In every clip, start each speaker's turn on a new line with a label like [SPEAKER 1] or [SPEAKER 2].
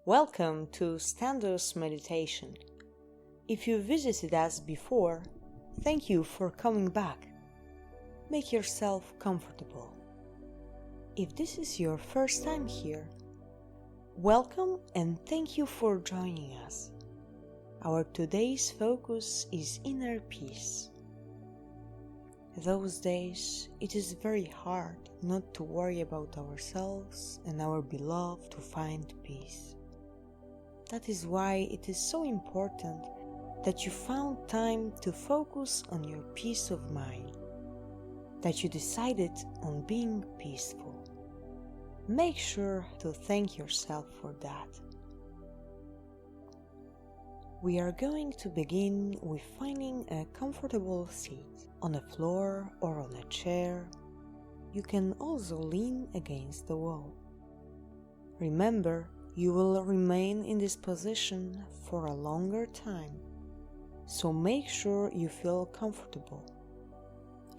[SPEAKER 1] Welcome to Standos Meditation. If you visited us before, thank you for coming back. Make yourself comfortable. If this is your first time here, welcome and thank you for joining us. Our today's focus is inner peace. Those days, it is very hard not to worry about ourselves and our beloved to find peace. That is why it is so important that you found time to focus on your peace of mind, that you decided on being peaceful. Make sure to thank yourself for that. We are going to begin with finding a comfortable seat on a floor or on a chair. You can also lean against the wall. Remember, you will remain in this position for a longer time, so make sure you feel comfortable.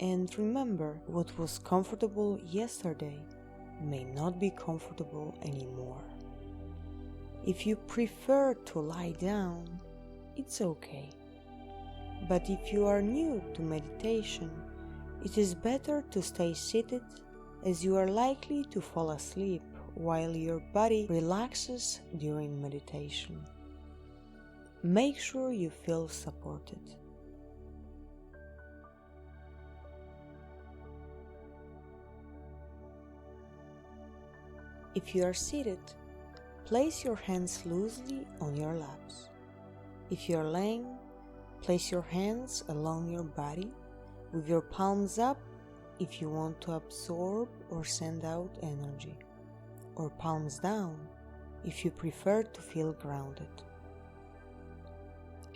[SPEAKER 1] And remember, what was comfortable yesterday may not be comfortable anymore. If you prefer to lie down, it's okay. But if you are new to meditation, it is better to stay seated, as you are likely to fall asleep while your body relaxes during meditation. Make sure you feel supported. If you are seated, place your hands loosely on your laps. If you are laying, place your hands along your body with your palms up if you want to absorb or send out energy, or palms down if you prefer to feel grounded.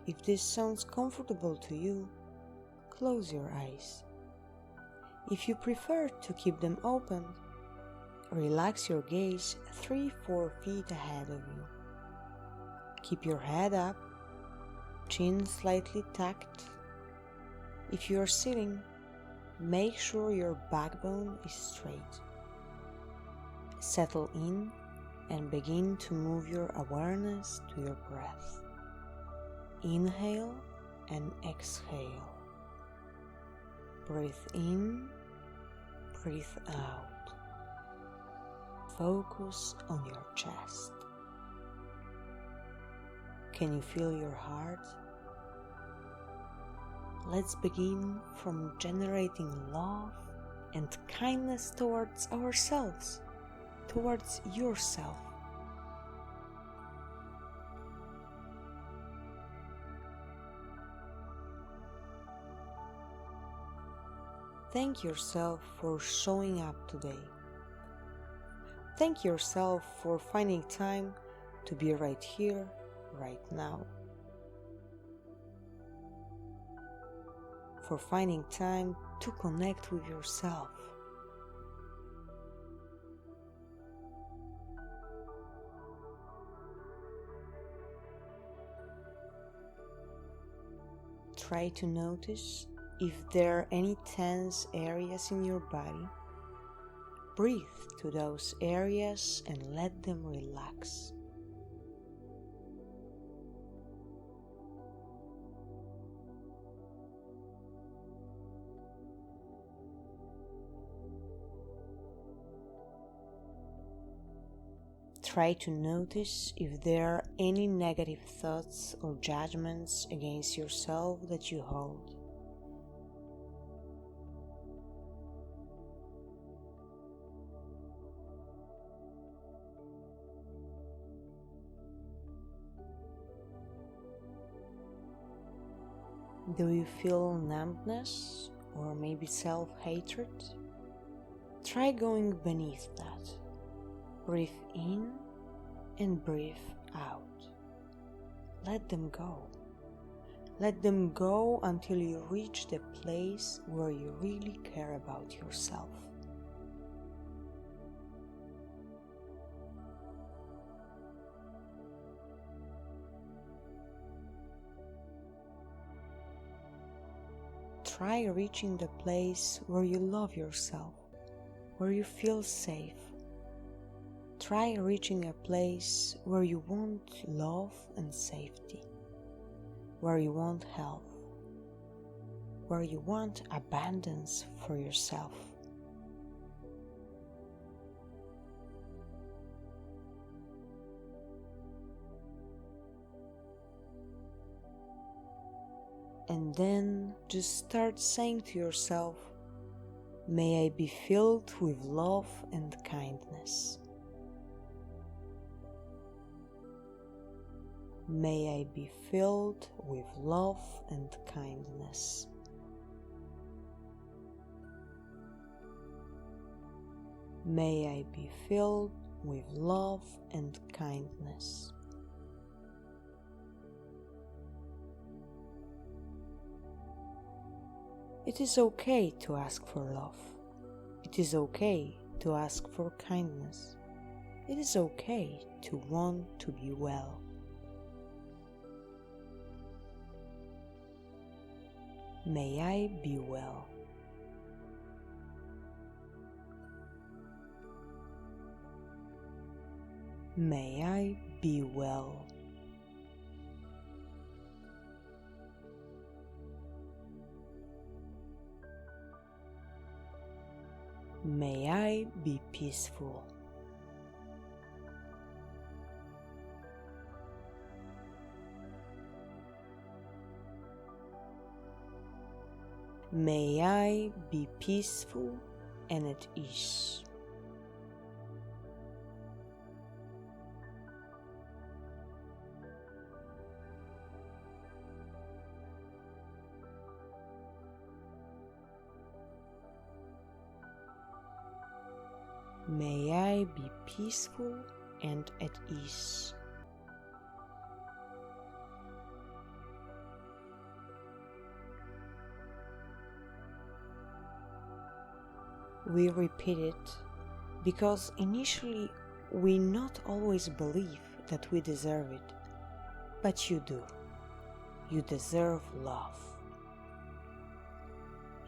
[SPEAKER 1] If this sounds comfortable to you, close your eyes. If you prefer to keep them open, relax your gaze 3-4 feet ahead of you. Keep your head up, chin slightly tucked. If you are sitting, make sure your backbone is straight. Settle in and begin to move your awareness to your breath. Inhale and exhale. Breathe in, breathe out. Focus on your chest. Can you feel your heart? Let's begin from generating love and kindness towards ourselves, towards yourself. Thank yourself for showing up today. Thank yourself for finding time to be right here, right now. For finding time to connect with yourself. Try to notice if there are any tense areas in your body. Breathe to those areas and let them relax. Try to notice if there are any negative thoughts or judgments against yourself that you hold. Do you feel numbness or maybe self-hatred? Try going beneath that. Breathe in and breathe out. Let them go. Let them go until you reach the place where you really care about yourself. Try reaching the place where you love yourself, where you feel safe. try reaching a place where you want love and safety, where you want health, where you want abundance for yourself. And then just start saying to yourself, may I be filled with love and kindness. May I be filled with love and kindness. May I be filled with love and kindness. It is okay to ask for love. It is okay to ask for kindness. It is okay to want to be well. May I be well. May I be well. May I be peaceful. May I be peaceful and at ease. May I be peaceful and at ease. We repeat it because initially we not always believe that we deserve it, but you do. You deserve love.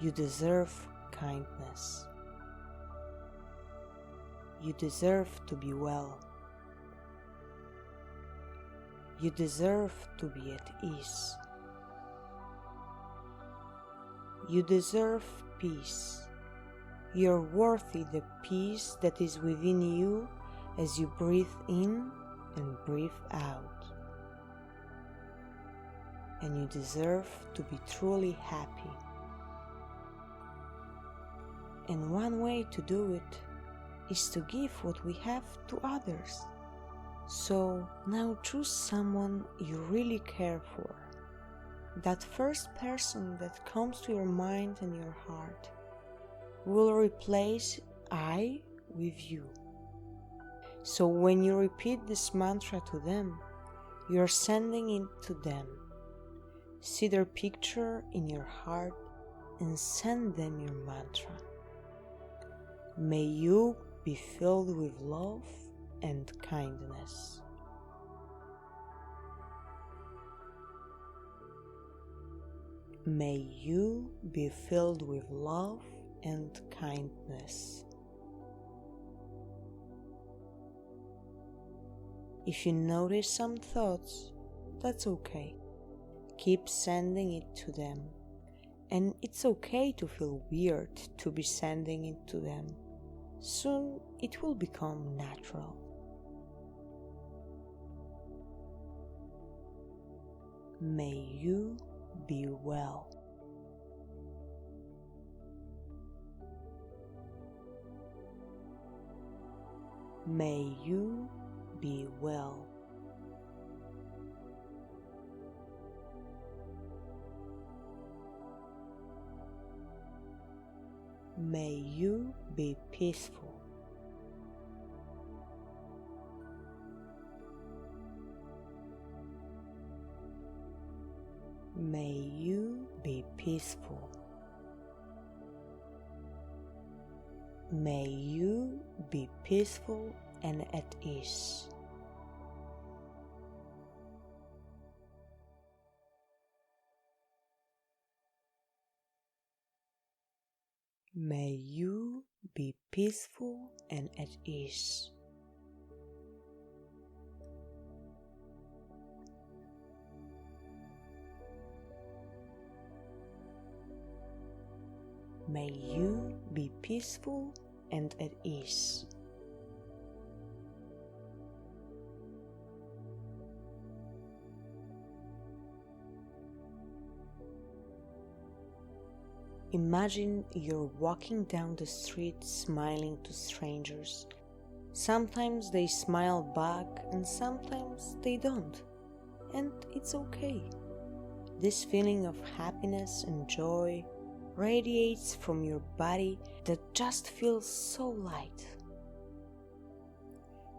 [SPEAKER 1] You deserve kindness. You deserve to be well. You deserve to be at ease. You deserve peace. You're worthy the peace that is within you as you breathe in and breathe out. And you deserve to be truly happy. And one way to do it is to give what we have to others. So now choose someone you really care for. That first person that comes to your mind and your heart. Will replace I with you. So when you repeat this mantra to them, you are sending it to them. See their picture in your heart and send them your mantra. May you be filled with love and kindness. May you be filled with love and kindness. If you notice some thoughts, that's okay. Keep sending it to them. And it's okay to feel weird to be sending it to them. Soon it will become natural. May you be well. May you be well. May you be peaceful. May you be peaceful. May you be peaceful and at ease. May you be peaceful and at ease. May you be peaceful and at ease. Imagine you're walking down the street smiling to strangers. Sometimes they smile back and sometimes they don't. And it's okay. This feeling of happiness and joy radiates from your body that just feels so light.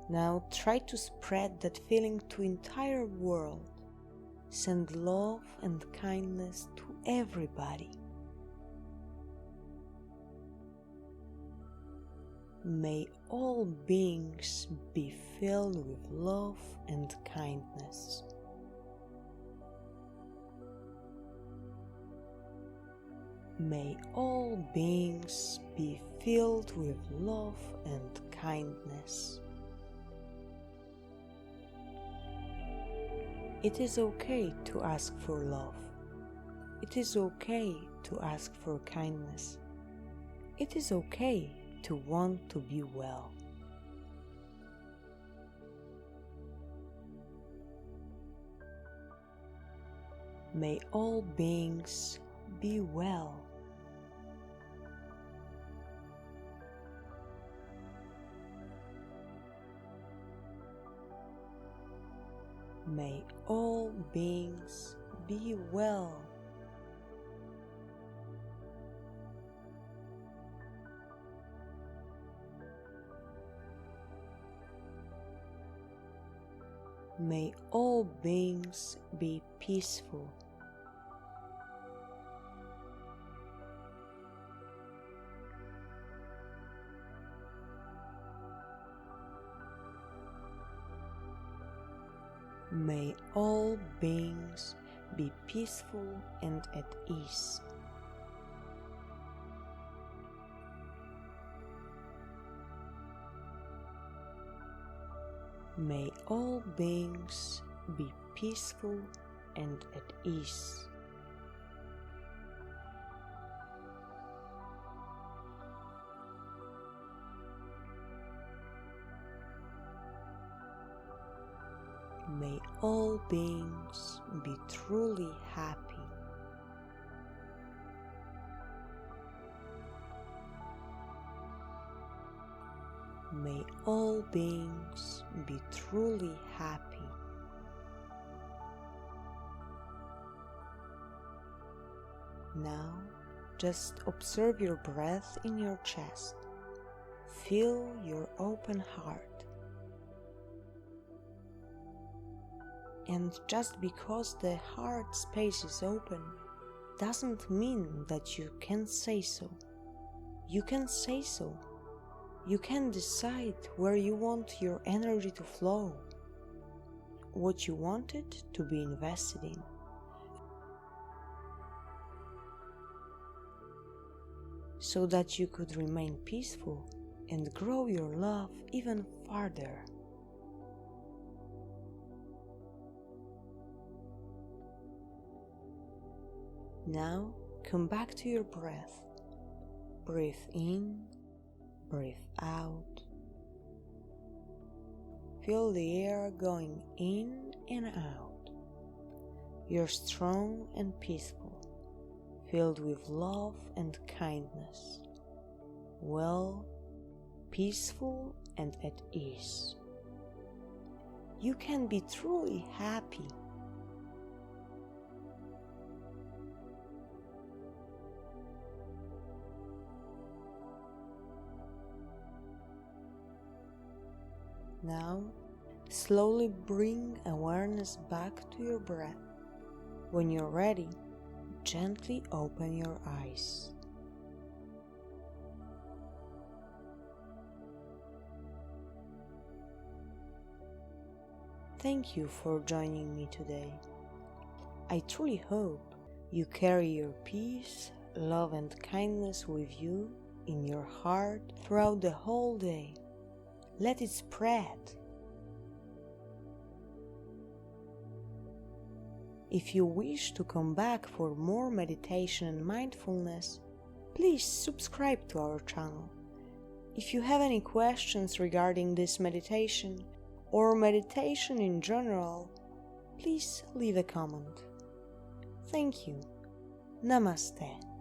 [SPEAKER 1] Now try to spread that feeling to entire world. Send love and kindness to everybody. May all beings be filled with love and kindness. May all beings be filled with love and kindness. It is okay to ask for love. It is okay to ask for kindness. It is okay to want to be well. May all beings be well. May all beings be well. May all beings be peaceful. May all beings be peaceful and at ease. May all beings be peaceful and at ease. May all beings be truly happy. May all beings be truly happy. Now, just observe your breath in your chest. Feel your open heart. And just because the heart space is open doesn't mean that you can say so. You can say so. You can decide where you want your energy to flow, what you want it to be invested in. So that you could remain peaceful and grow your love even farther. Now come back to your breath. Breathe in, breathe out. Feel the air going in and out. You're strong and peaceful, filled with love and kindness, well, peaceful and at ease. You can be truly happy. Now, slowly bring awareness back to your breath. When you're ready, gently open your eyes. Thank you for joining me today. I truly hope you carry your peace, love and kindness with you in your heart throughout the whole day. Let it spread. If you wish to come back for more meditation and mindfulness, please subscribe to our channel. If you have any questions regarding this meditation or meditation in general, please leave a comment. Thank you. Namaste.